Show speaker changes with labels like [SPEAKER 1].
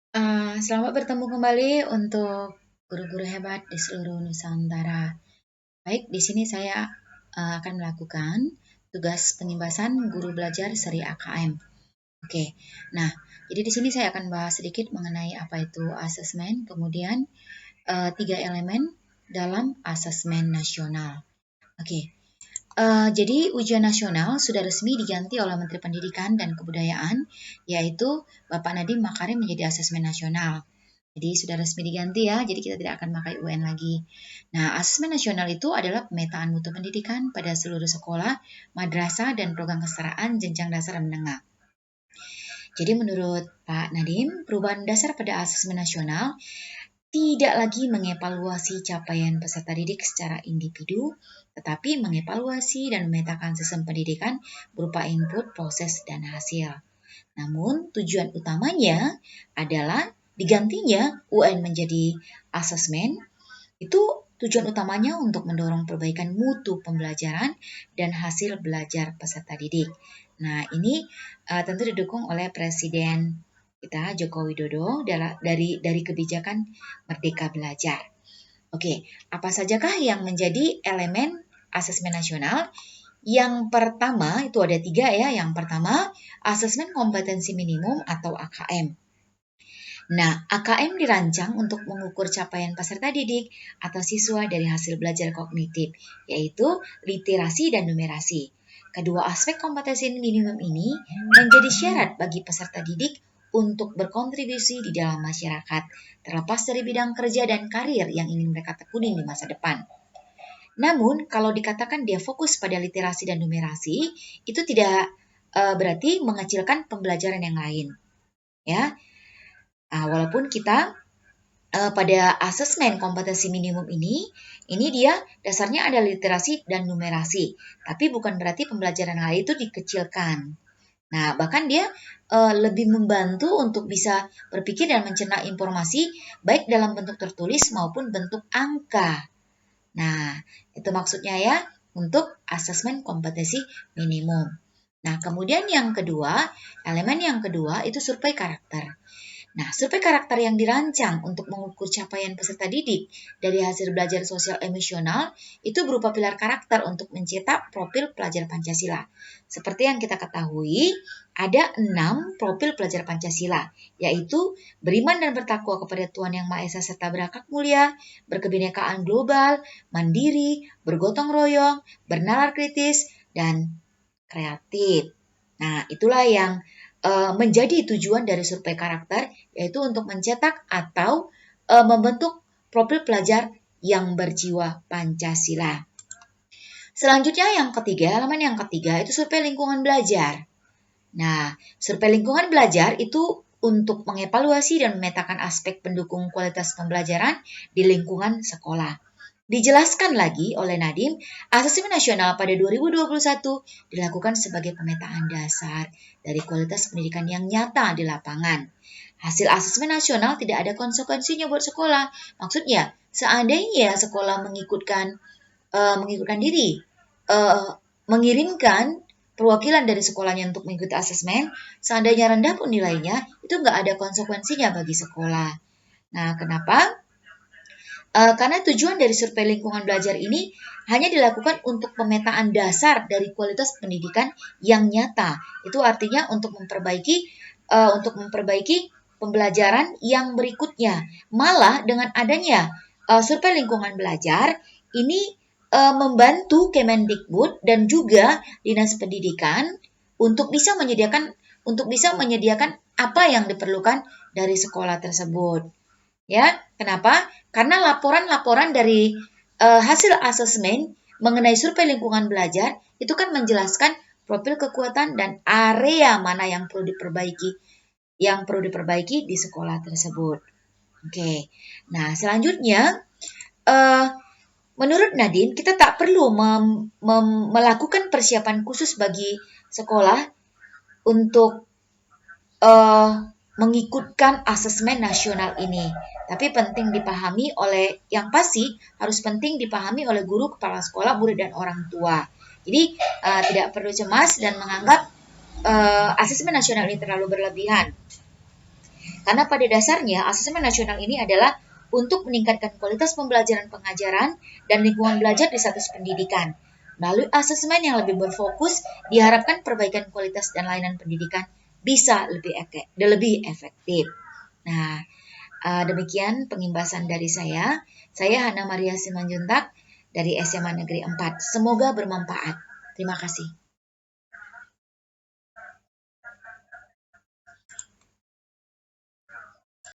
[SPEAKER 1] Selamat bertemu kembali untuk guru-guru hebat di seluruh Nusantara. Baik, di sini saya akan melakukan tugas penimbasan guru belajar seri AKM. Oke, nah, jadi di sini saya akan bahas sedikit mengenai apa itu asesmen, kemudian 3 elemen dalam asesmen nasional. Oke, jadi ujian nasional sudah resmi diganti oleh Menteri Pendidikan dan Kebudayaan, yaitu Bapak Nadiem Makarim menjadi asesmen nasional. Jadi sudah resmi diganti ya, jadi kita tidak akan pakai UN lagi. Nah, asesmen nasional itu adalah pemetaan mutu pendidikan pada seluruh sekolah, madrasah, dan program kesetaraan jenjang dasar dan menengah. Jadi menurut Pak Nadiem, perubahan dasar pada asesmen nasional tidak lagi mengevaluasi capaian peserta didik secara individu, tetapi mengevaluasi dan memetakan sistem pendidikan berupa input, proses, dan hasil. Namun, tujuan utamanya adalah digantinya UN menjadi asesmen, itu tujuan utamanya untuk mendorong perbaikan mutu pembelajaran dan hasil belajar peserta didik. Nah, ini tentu didukung oleh Presiden kita Joko Widodo dari kebijakan Merdeka Belajar. Oke, apa sajakah yang menjadi elemen asesmen nasional? Yang pertama, itu ada 3 ya. Yang pertama, asesmen kompetensi minimum atau AKM. Nah, AKM dirancang untuk mengukur capaian peserta didik atau siswa dari hasil belajar kognitif, yaitu literasi dan numerasi. Kedua aspek kompetensi minimum ini menjadi syarat bagi peserta didik untuk berkontribusi di dalam masyarakat, terlepas dari bidang kerja dan karir yang ingin mereka tekuni di masa depan. Namun, kalau dikatakan dia fokus pada literasi dan numerasi, itu tidak berarti mengecilkan pembelajaran yang lain. Ya, walaupun kita pada asesmen kompetensi minimum ini dia dasarnya ada literasi dan numerasi, tapi bukan berarti pembelajaran lain itu dikecilkan. Nah, bahkan dia lebih membantu untuk bisa berpikir dan mencerna informasi baik dalam bentuk tertulis maupun bentuk angka. Nah, itu maksudnya ya untuk asesmen kompetensi minimum. Nah, kemudian elemen yang kedua itu survei karakter. Nah, survei karakter yang dirancang untuk mengukur capaian peserta didik dari hasil belajar sosial emosional itu berupa pilar karakter untuk mencetak profil pelajar Pancasila. Seperti yang kita ketahui, ada 6 profil pelajar Pancasila, yaitu beriman dan bertakwa kepada Tuhan Yang Maha Esa serta berakhlak mulia, berkebinekaan global, mandiri, bergotong royong, bernalar kritis, dan kreatif. Nah, itulah yang menjadi tujuan dari survei karakter, yaitu untuk mencetak atau membentuk profil pelajar yang berjiwa Pancasila. Selanjutnya elemen yang ketiga itu survei lingkungan belajar. Nah, survei lingkungan belajar itu untuk mengevaluasi dan memetakan aspek pendukung kualitas pembelajaran di lingkungan sekolah. Dijelaskan lagi oleh Nadiem, asesmen nasional pada 2021 dilakukan sebagai pemetaan dasar dari kualitas pendidikan yang nyata di lapangan. Hasil asesmen nasional tidak ada konsekuensinya buat sekolah. Maksudnya, seandainya sekolah mengikutkan diri, mengirimkan perwakilan dari sekolahnya untuk mengikuti asesmen, seandainya rendah pun nilainya, itu nggak ada konsekuensinya bagi sekolah. Nah, kenapa? Karena tujuan dari survei lingkungan belajar ini hanya dilakukan untuk pemetaan dasar dari kualitas pendidikan yang nyata. Itu artinya untuk memperbaiki pembelajaran yang berikutnya. Malah dengan adanya survei lingkungan belajar ini membantu Kemendikbud dan juga Dinas Pendidikan untuk bisa menyediakan apa yang diperlukan dari sekolah tersebut. Ya, kenapa? Karena laporan-laporan dari hasil asesmen mengenai survei lingkungan belajar itu kan menjelaskan profil kekuatan dan area mana yang perlu diperbaiki di sekolah tersebut. Oke. Nah, selanjutnya menurut Nadiem kita tak perlu melakukan persiapan khusus bagi sekolah untuk mengikutkan asesmen nasional ini. Tapi harus penting dipahami oleh guru, kepala sekolah, murid, dan orang tua. Jadi tidak perlu cemas dan menganggap asesmen nasional ini terlalu berlebihan. Karena pada dasarnya asesmen nasional ini adalah untuk meningkatkan kualitas pembelajaran pengajaran dan lingkungan belajar di status pendidikan. Melalui asesmen yang lebih berfokus, diharapkan perbaikan kualitas dan layanan pendidikan bisa lebih efektif. Nah, demikian pengimbasan dari saya. Saya Hana Maria Simanjuntak dari SMA Negeri 4. Semoga bermanfaat. Terima kasih.